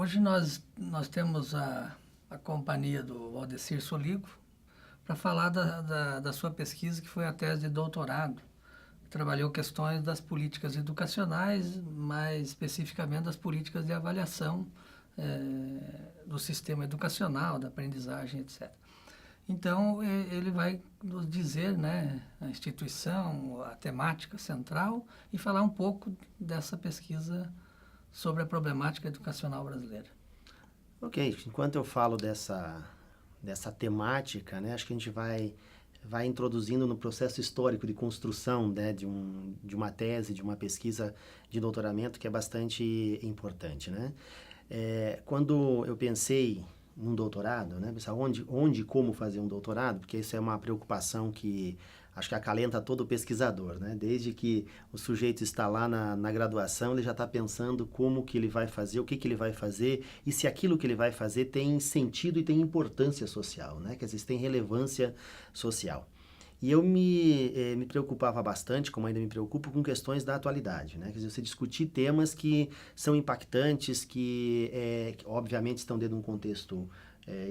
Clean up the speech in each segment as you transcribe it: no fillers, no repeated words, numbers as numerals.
Hoje nós temos a companhia do Valdecir Soligo para falar da sua pesquisa, que foi a tese de doutorado. Trabalhou questões das políticas educacionais, mais especificamente das políticas de avaliação do sistema educacional, da aprendizagem, etc. Então, ele vai nos dizer, né, a instituição, a temática central e falar um pouco dessa pesquisa sobre a problemática educacional brasileira. Ok, enquanto eu falo dessa temática, né, acho que a gente vai introduzindo no processo histórico de construção, né, de uma tese, de uma pesquisa de doutoramento que é bastante importante, né? Quando eu pensei num doutorado, né, pensar onde e como fazer um doutorado, porque isso é uma preocupação que acho que acalenta todo pesquisador, né? Desde que o sujeito está lá na graduação, ele já está pensando como que ele vai fazer, o que ele vai fazer e se aquilo que ele vai fazer tem sentido e tem importância social, né? Quer dizer, se tem relevância social. E eu me preocupava bastante, como ainda me preocupo, com questões da atualidade, né? Quer dizer, você discutir temas que são impactantes, que obviamente estão dentro de um contexto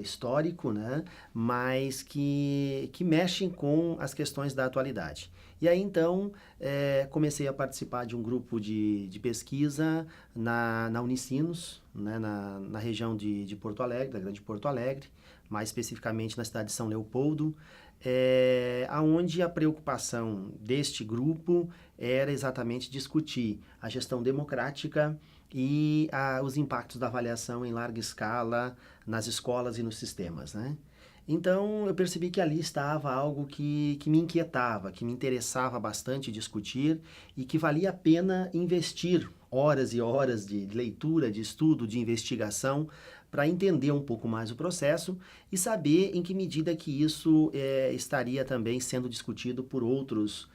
histórico, né? Mas que mexem com as questões da atualidade. E aí, então, comecei a participar de um grupo de pesquisa na Unicinos, né? na região de Porto Alegre, da Grande Porto Alegre, mais especificamente na cidade de São Leopoldo, aonde a preocupação deste grupo era exatamente discutir a gestão democrática e os impactos da avaliação em larga escala nas escolas e nos sistemas, né? Então, eu percebi que ali estava algo que me inquietava, que me interessava bastante discutir e que valia a pena investir horas e horas de leitura, de estudo, de investigação para entender um pouco mais o processo e saber em que medida que isso estaria também sendo discutido por outros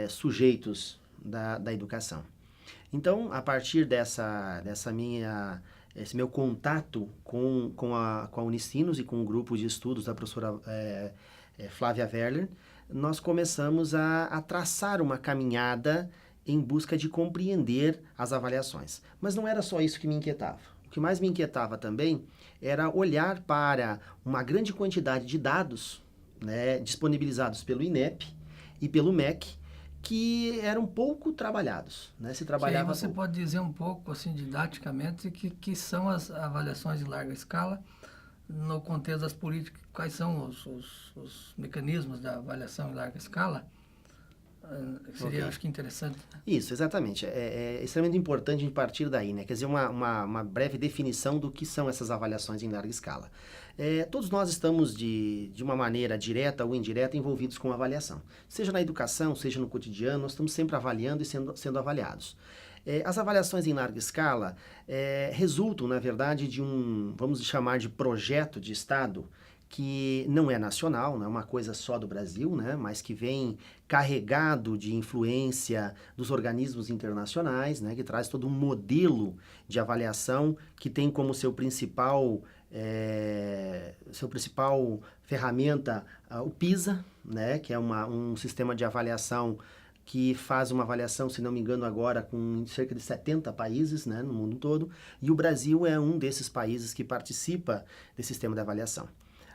sujeitos da educação. Então, a partir esse meu contato com a Unicinos e com o grupo de estudos da professora Flávia Werler, nós começamos a traçar uma caminhada em busca de compreender as avaliações. Mas não era só isso que me inquietava. O que mais me inquietava também era olhar para uma grande quantidade de dados, né, disponibilizados pelo INEP e pelo MEC, que eram pouco trabalhados, né? Se trabalhava que aí você pouco. pode dizer um pouco, assim, didaticamente, que são as avaliações de larga escala no contexto das políticas, quais são os mecanismos da avaliação em larga escala? Seria, Okay. acho que interessante. Isso, exatamente. É extremamente importante a gente partir daí, né? Quer dizer, uma breve definição do que são essas avaliações em larga escala. Todos nós estamos, de uma maneira direta ou indireta, envolvidos com avaliação. Seja na educação, seja no cotidiano, nós estamos sempre avaliando e sendo avaliados. As avaliações em larga escala resultam, na verdade, de vamos chamar de projeto de Estado, que não é nacional, não é uma coisa só do Brasil, né, mas que vem carregado de influência dos organismos internacionais, né, que traz todo um modelo de avaliação que tem como seu principal ferramenta o PISA, né, que é um sistema de avaliação que faz uma avaliação, se não me engano agora, com cerca de 70 países, né, no mundo todo, e o Brasil é um desses países que participa desse sistema de avaliação.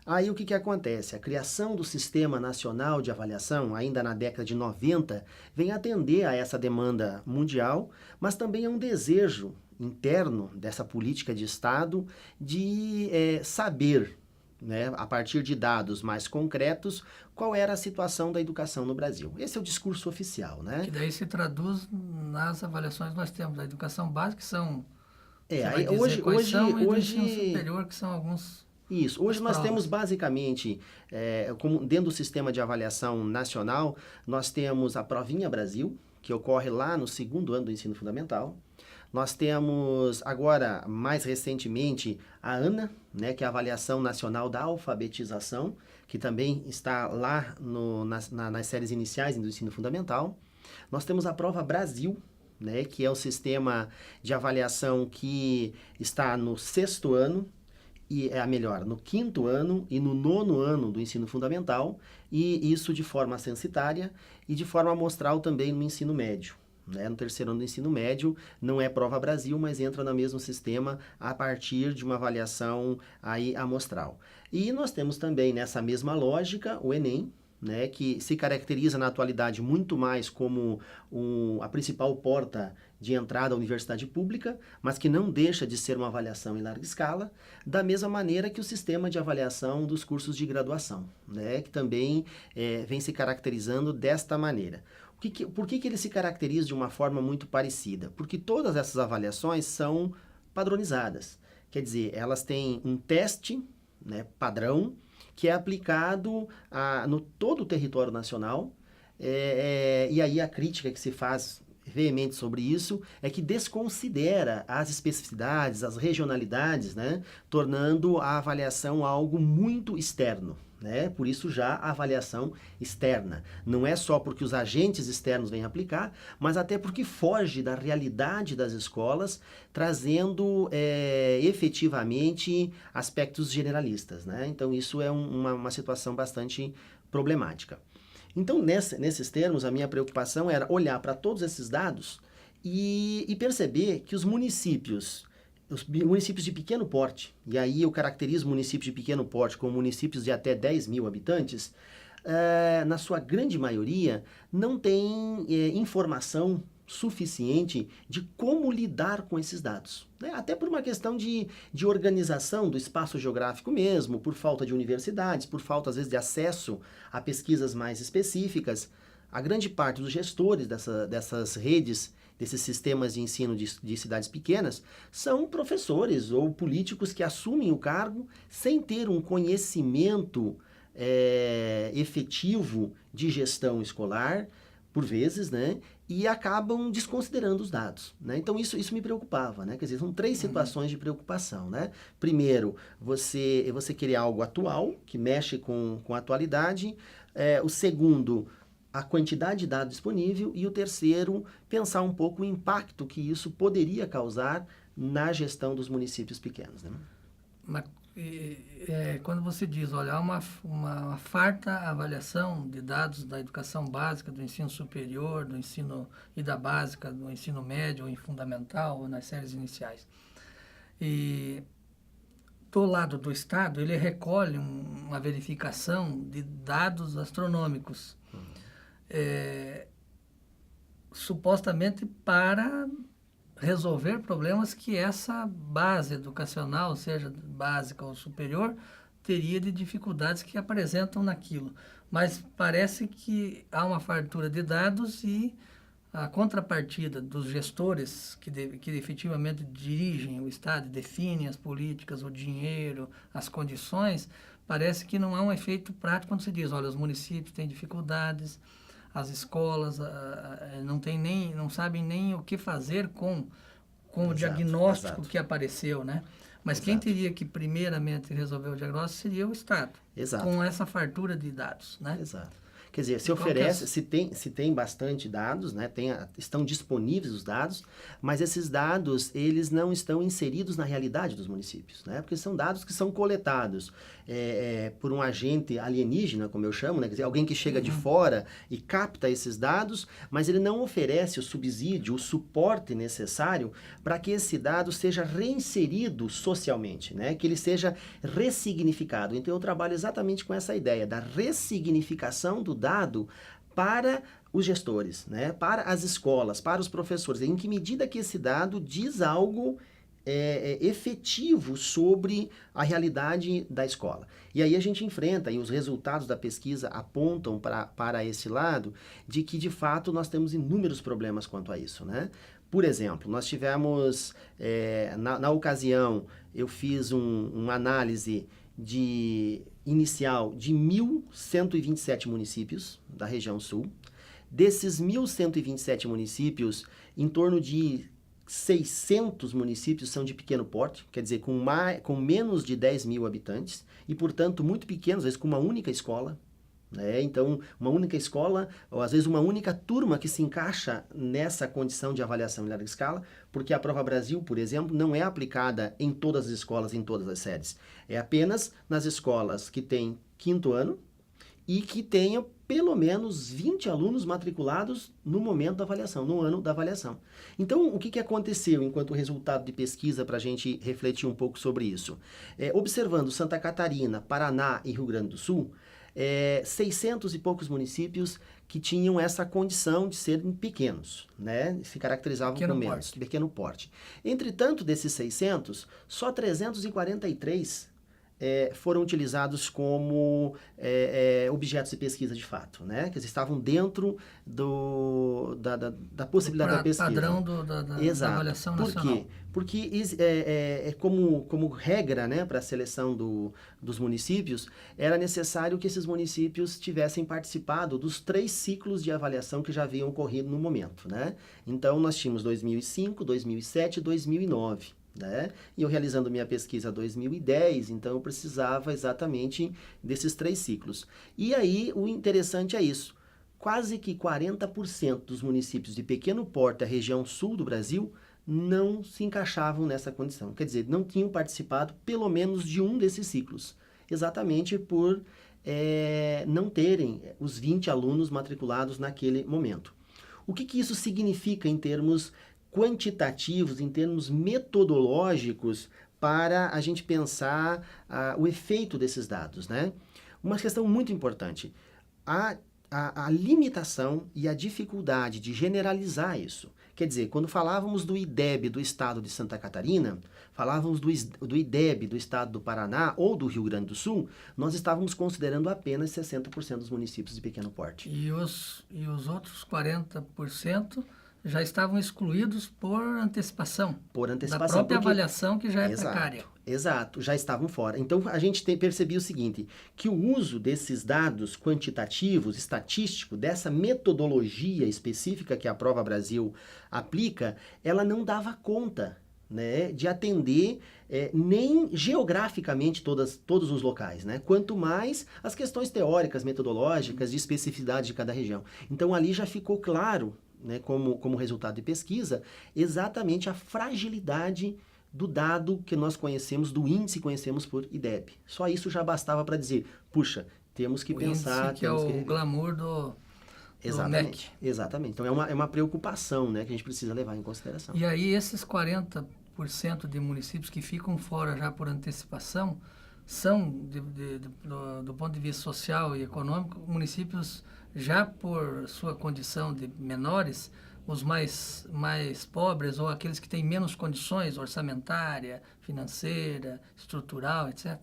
Aí o que acontece? A criação do Sistema Nacional de Avaliação, ainda na década de 90, vem atender a essa demanda mundial, mas também é um desejo interno dessa política de Estado de saber, né, a partir de dados mais concretos, qual era a situação da educação no Brasil. Esse é o discurso oficial, né? Que daí se traduz nas avaliações que nós temos da educação básica, que são... Hoje do ensino superior, que são alguns... Isso. Hoje nós temos basicamente, como dentro do sistema de avaliação nacional, nós temos a Provinha Brasil, que ocorre lá no 2º ano do ensino fundamental. Nós temos agora, mais recentemente, a ANA, né, que é a Avaliação Nacional da Alfabetização, que também está lá nas séries iniciais do ensino fundamental. Nós temos a Prova Brasil, né, que é o sistema de avaliação que está no 6º ano, no 5º ano e no 9º ano do ensino fundamental, e isso de forma censitária e de forma amostral também no ensino médio, né? No terceiro ano do ensino médio, não é Prova Brasil, mas entra no mesmo sistema a partir de uma avaliação aí amostral. E nós temos também, nessa mesma lógica, o Enem, né, que se caracteriza na atualidade muito mais como a principal porta de entrada à universidade pública, mas que não deixa de ser uma avaliação em larga escala, da mesma maneira que o sistema de avaliação dos cursos de graduação, né, que também vem se caracterizando desta maneira. Por que ele se caracteriza de uma forma muito parecida? Porque todas essas avaliações são padronizadas, quer dizer, elas têm um teste, né, padrão, que é aplicado no todo o território nacional, e aí a crítica que se faz veemente sobre isso é que desconsidera as especificidades, as regionalidades, né, tornando a avaliação algo muito externo. Né? Por isso já a avaliação externa. Não é só porque os agentes externos vêm aplicar, mas até porque foge da realidade das escolas, trazendo efetivamente aspectos generalistas. Né? Então isso é uma situação bastante problemática. Então nesses termos a minha preocupação era olhar para todos esses dados e perceber que os municípios de pequeno porte, e aí eu caracterizo municípios de pequeno porte como municípios de até 10 mil habitantes, na sua grande maioria, não tem informação suficiente de como lidar com esses dados. Né? Até por uma questão de organização do espaço geográfico mesmo, por falta de universidades, por falta, às vezes, de acesso a pesquisas mais específicas. A grande parte dos gestores dessas redes, desses sistemas de ensino de cidades pequenas, são professores ou políticos que assumem o cargo sem ter um conhecimento efetivo de gestão escolar, por vezes, né? E acabam desconsiderando os dados. Né? Então, isso me preocupava. Né? Quer dizer, são 3 situações de preocupação. Né? Primeiro, você querer algo atual, que mexe com a atualidade. O segundo, a quantidade de dados disponível, e o terceiro, pensar um pouco o impacto que isso poderia causar na gestão dos municípios pequenos. Né? Mas, quando você diz, olha, uma farta avaliação de dados da educação básica, do ensino superior, do ensino e da básica, do ensino médio, ou em fundamental, ou nas séries iniciais. E do lado do Estado, ele recolhe uma verificação de dados astronômicos. Supostamente para resolver problemas que essa base educacional, seja básica ou superior, teria de dificuldades que apresentam naquilo. Mas parece que há uma fartura de dados e a contrapartida dos gestores que efetivamente dirigem o Estado, definem as políticas, o dinheiro, as condições, parece que não há um efeito prático quando se diz, olha, os municípios têm dificuldades, as escolas não sabem nem o que fazer com o diagnóstico que apareceu, né? Mas quem teria que primeiramente resolver o diagnóstico seria o Estado, com essa fartura de dados, né? Exato. Quer dizer, se oferece, se tem bastante dados, né, estão disponíveis os dados, mas esses dados, eles não estão inseridos na realidade dos municípios, né, porque são dados que são coletados por um agente alienígena, como eu chamo, né, quer dizer, alguém que chega de fora e capta esses dados, mas ele não oferece o subsídio, o suporte necessário para que esse dado seja reinserido socialmente, né, que ele seja ressignificado. Então, eu trabalho exatamente com essa ideia da ressignificação do dado para os gestores, né? Para as escolas, para os professores. Em que medida que esse dado diz algo efetivo sobre a realidade da escola. E aí a gente enfrenta, e os resultados da pesquisa apontam para esse lado, de que de fato nós temos inúmeros problemas quanto a isso, né? Por exemplo, nós tivemos, na ocasião, eu fiz uma análise inicial de 1.127 municípios da região sul. Desses 1.127 municípios, em torno de 600 municípios são de pequeno porte, quer dizer, com menos de 10 mil habitantes, e, portanto, muito pequenos, às vezes com uma única escola. Então, uma única escola, ou às vezes uma única turma que se encaixa nessa condição de avaliação em larga escala, porque a Prova Brasil, por exemplo, não é aplicada em todas as escolas, em todas as séries. É apenas nas escolas que têm 5º ano e que tenham pelo menos 20 alunos matriculados no momento da avaliação, no ano da avaliação. Então, o que aconteceu enquanto resultado de pesquisa para a gente refletir um pouco sobre isso? Observando Santa Catarina, Paraná e Rio Grande do Sul, 600 e poucos municípios que tinham essa condição de serem pequenos, né? Se caracterizavam Pequeno com menos, porte. pequeno porte. Entretanto, desses 600, só 343 foram utilizados como objetos de pesquisa de fato, né? Que eles estavam dentro da possibilidade da pesquisa. Padrão da Exato. avaliação Por nacional. quê? Porque como regra, né, para a seleção dos municípios, era necessário que esses municípios tivessem participado dos 3 ciclos de avaliação que já haviam ocorrido no momento, né? Então, nós tínhamos 2005, 2007 e 2009. Né? E eu realizando minha pesquisa em 2010, então eu precisava exatamente desses 3 ciclos. E aí o interessante é isso, quase que 40% dos municípios de pequeno porte da região sul do Brasil não se encaixavam nessa condição, quer dizer, não tinham participado pelo menos de um desses ciclos, exatamente por não terem os 20 alunos matriculados naquele momento. O que isso significa em termos quantitativos, em termos metodológicos, para a gente pensar o efeito desses dados, né? Uma questão muito importante, a limitação e a dificuldade de generalizar isso. Quer dizer, quando falávamos do IDEB do estado de Santa Catarina, falávamos do IDEB do estado do Paraná ou do Rio Grande do Sul, nós estávamos considerando apenas 60% dos municípios de pequeno porte. E os outros 40% já estavam excluídos por antecipação. Por antecipação. Da própria avaliação que já é precária. Exato, já estavam fora. Então, a gente percebeu o seguinte, que o uso desses dados quantitativos, estatísticos, dessa metodologia específica que a Prova Brasil aplica, ela não dava conta, né, de atender nem geograficamente todos os locais, né? Quanto mais as questões teóricas, metodológicas, de especificidade de cada região. Então, ali já ficou claro, né, como resultado de pesquisa, exatamente a fragilidade do dado que nós conhecemos, do índice que conhecemos por IDEB. Só isso já bastava para dizer, puxa, temos que pensar... Índice que é o glamour do MEC. Exatamente. Então é uma preocupação, né, que a gente precisa levar em consideração. E aí esses 40% de municípios que ficam fora já por antecipação são, do ponto de vista social e econômico, municípios já por sua condição de menores, os mais pobres ou aqueles que têm menos condições orçamentária, financeira, estrutural, etc.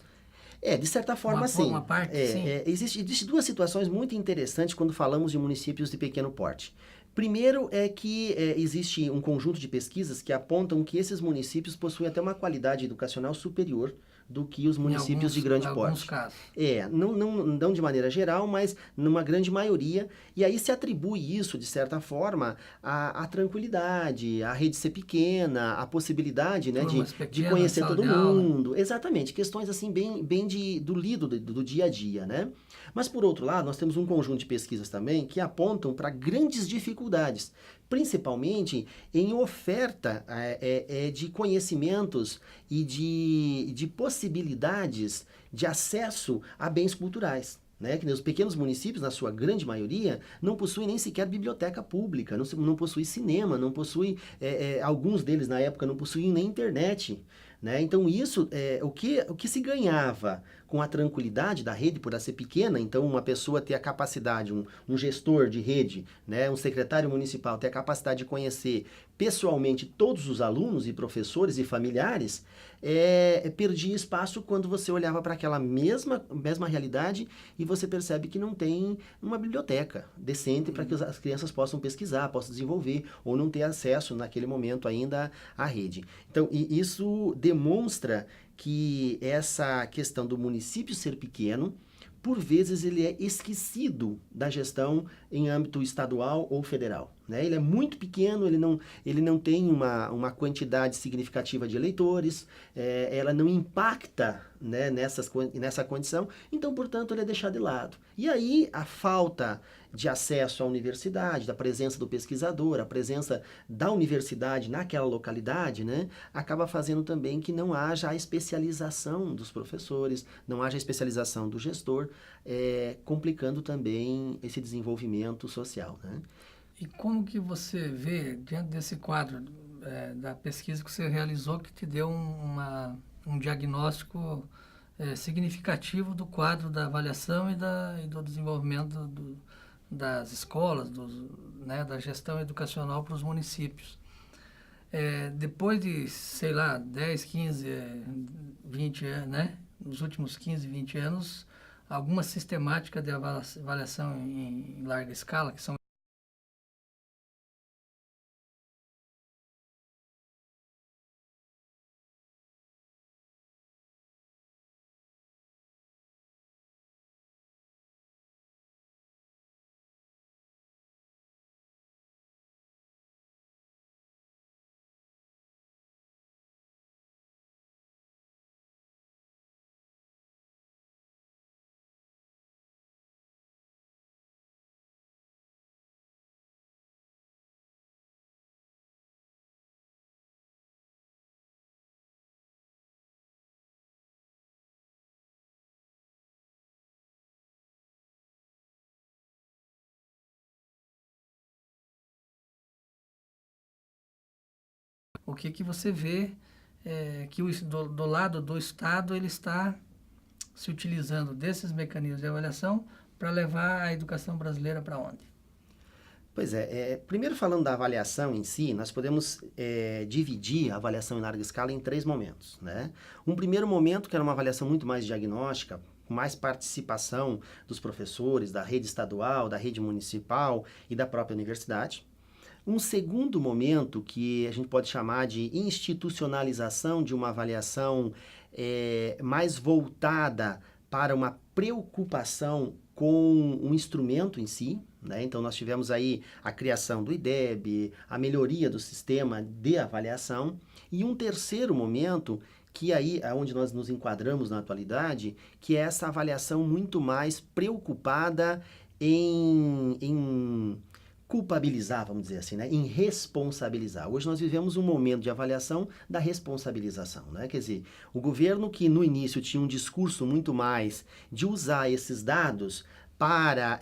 De certa forma, sim. Uma parte, sim. Existe 2 situações muito interessantes quando falamos de municípios de pequeno porte. Primeiro é que existe um conjunto de pesquisas que apontam que esses municípios possuem até uma qualidade educacional superior do que os municípios de grande porte. Em alguns casos. Não de maneira geral, mas numa grande maioria. E aí se atribui isso, de certa forma, à tranquilidade, à rede ser pequena, à possibilidade, né, de conhecer todo mundo. Exatamente, questões assim bem do dia a dia, né? Mas, por outro lado, nós temos um conjunto de pesquisas também que apontam para grandes dificuldades, principalmente em oferta de conhecimentos e de possibilidades de acesso a bens culturais. Né? Que os pequenos municípios, na sua grande maioria, não possuem nem sequer biblioteca pública, não possuem cinema, não possuem, alguns deles na época não possuíam nem internet. Né? Então, isso, o que se ganhava com a tranquilidade da rede, por ela ser pequena, então uma pessoa ter a capacidade, um gestor de rede, né, um secretário municipal ter a capacidade de conhecer pessoalmente todos os alunos e professores e familiares, perdia espaço quando você olhava para aquela mesma realidade e você percebe que não tem uma biblioteca decente para que as crianças possam pesquisar, possam desenvolver, ou não ter acesso naquele momento ainda à rede. Então, isso demonstra que essa questão do município ser pequeno, por vezes ele é esquecido da gestão em âmbito estadual ou federal. Né? Ele é muito pequeno, ele não tem uma quantidade significativa de eleitores, ela não impacta, né, nessa condição, então, portanto, ele é deixado de lado. E aí a falta de acesso à universidade, da presença do pesquisador, a presença da universidade naquela localidade, né, acaba fazendo também que não haja a especialização dos professores, não haja a especialização do gestor, complicando também esse desenvolvimento social, né? E como que você vê, diante desse quadro da pesquisa que você realizou, que te deu um diagnóstico significativo do quadro da avaliação e do desenvolvimento das escolas, né, da gestão educacional para os municípios? Depois de, sei lá, 10, 15, 20 anos, né? Nos últimos 15, 20 anos, alguma sistemática de avaliação em larga escala, que são o que você vê que do lado do Estado ele está se utilizando desses mecanismos de avaliação para levar a educação brasileira para onde? Pois primeiro falando da avaliação em si, nós podemos dividir a avaliação em larga escala em 3 momentos, né? Um primeiro momento, que era uma avaliação muito mais diagnóstica, com mais participação dos professores, da rede estadual, da rede municipal e da própria universidade. Um segundo momento, que a gente pode chamar de institucionalização de uma avaliação mais voltada para uma preocupação com o instrumento em si, né? Então, nós tivemos aí a criação do IDEB, a melhoria do sistema de avaliação, e um terceiro momento, que aí é onde nós nos enquadramos na atualidade, que é essa avaliação muito mais preocupada em culpabilizar, vamos dizer assim, né? Em responsabilizar. Hoje nós vivemos um momento de avaliação da responsabilização, né? Quer dizer, o governo, que no início tinha um discurso muito mais de usar esses dados para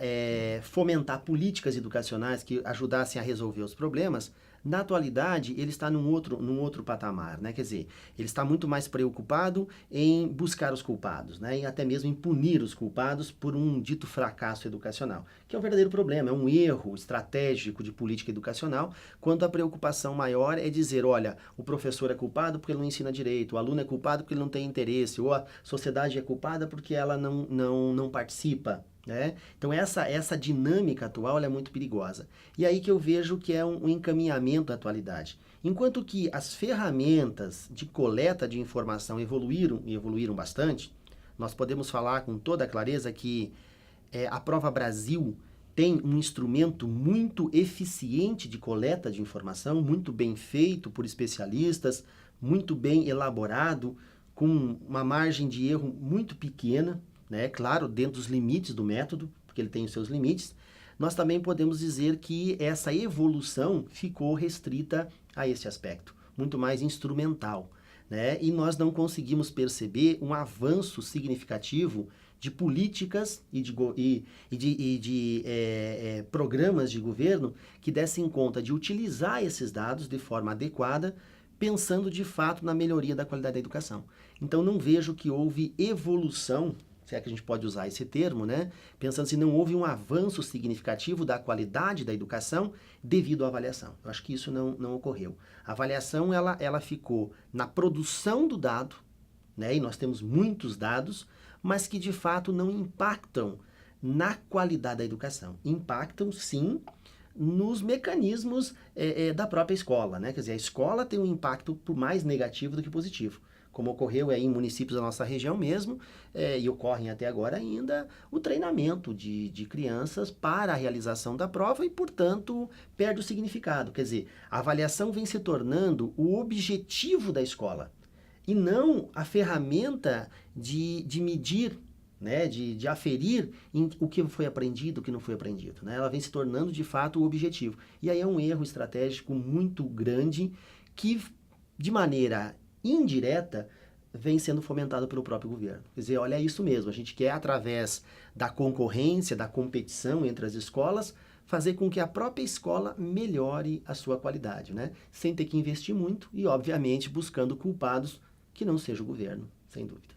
fomentar políticas educacionais que ajudassem a resolver os problemas, na atualidade ele está num outro patamar, né? Quer dizer, ele está muito mais preocupado em buscar os culpados, né? E até mesmo em punir os culpados por um dito fracasso educacional, que é um verdadeiro problema, é um erro estratégico de política educacional, quando a preocupação maior é dizer, olha, o professor é culpado porque ele não ensina direito, o aluno é culpado porque ele não tem interesse, ou a sociedade é culpada porque ela não participa, né? Então essa dinâmica atual é muito perigosa. E aí que eu vejo que é um encaminhamento da atualidade. Enquanto que as ferramentas de coleta de informação evoluíram bastante, nós podemos falar com toda clareza que a Prova Brasil tem um instrumento muito eficiente de coleta de informação, muito bem feito por especialistas, muito bem elaborado, com uma margem de erro muito pequena, né? Claro, dentro dos limites do método, porque ele tem os seus limites. Nós também podemos dizer que essa evolução ficou restrita a esse aspecto, muito mais instrumental, né? E nós não conseguimos perceber um avanço significativo de políticas e de programas de governo que dessem conta de utilizar esses dados de forma adequada, pensando de fato na melhoria da qualidade da educação. Então não vejo que houve evolução, se é que a gente pode usar esse termo, né? Pensando se não houve um avanço significativo da qualidade da educação devido à avaliação. Eu acho que isso não ocorreu. A avaliação, ela ficou na produção do dado, né? E nós temos muitos dados, mas que de fato não impactam na qualidade da educação. Impactam, sim, nos mecanismos da própria escola, né? Quer dizer, a escola tem um impacto mais negativo do que positivo, como ocorreu em municípios da nossa região mesmo, e ocorrem até agora ainda, o treinamento de crianças para a realização da prova e, portanto, perde o significado. Quer dizer, a avaliação vem se tornando o objetivo da escola e não a ferramenta de medir, né, de aferir o que foi aprendido, o que não foi aprendido, né? Ela vem se tornando, de fato, o objetivo. E aí é um erro estratégico muito grande que, de maneira indireta, vem sendo fomentado pelo próprio governo. Quer dizer, olha, é isso mesmo, a gente quer, através da concorrência, da competição entre as escolas, fazer com que a própria escola melhore a sua qualidade, né? Sem ter que investir muito e, obviamente, buscando culpados que não seja o governo, sem dúvida.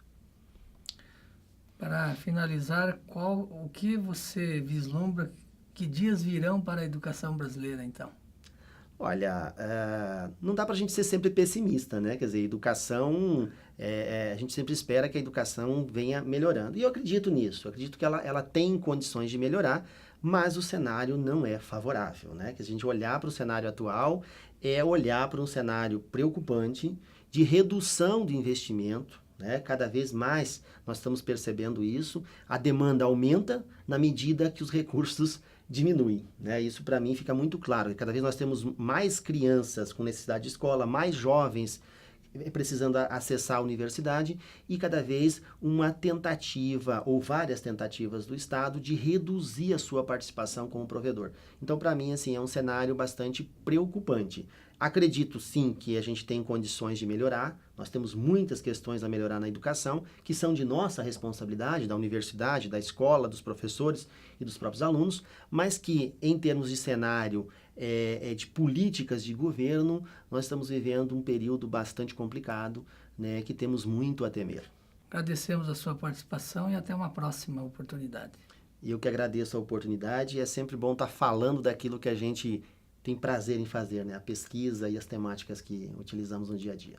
Para finalizar, o que você vislumbra que dias virão para a educação brasileira, então? Olha, não dá para a gente ser sempre pessimista, né? Quer dizer, educação, a gente sempre espera que a educação venha melhorando. E eu acredito nisso, eu acredito que ela tem condições de melhorar, mas o cenário não é favorável, né? Que a gente olhar para o cenário atual é olhar para um cenário preocupante de redução do investimento, né? Cada vez mais nós estamos percebendo isso, a demanda aumenta na medida que os recursos diminuem, né? Isso para mim fica muito claro. Cada vez nós temos mais crianças com necessidade de escola, mais jovens precisando acessar a universidade e cada vez uma tentativa ou várias tentativas do Estado de reduzir a sua participação como provedor. Então, para mim, assim, é um cenário bastante preocupante. Acredito sim que a gente tem condições de melhorar, nós temos muitas questões a melhorar na educação, que são de nossa responsabilidade, da universidade, da escola, dos professores e dos próprios alunos, mas que em termos de cenário de políticas de governo, nós estamos vivendo um período bastante complicado, né, que temos muito a temer. Agradecemos a sua participação e até uma próxima oportunidade. E eu que agradeço a oportunidade, é sempre bom estar falando daquilo que a gente tem prazer em fazer, né? A pesquisa e as temáticas que utilizamos no dia a dia.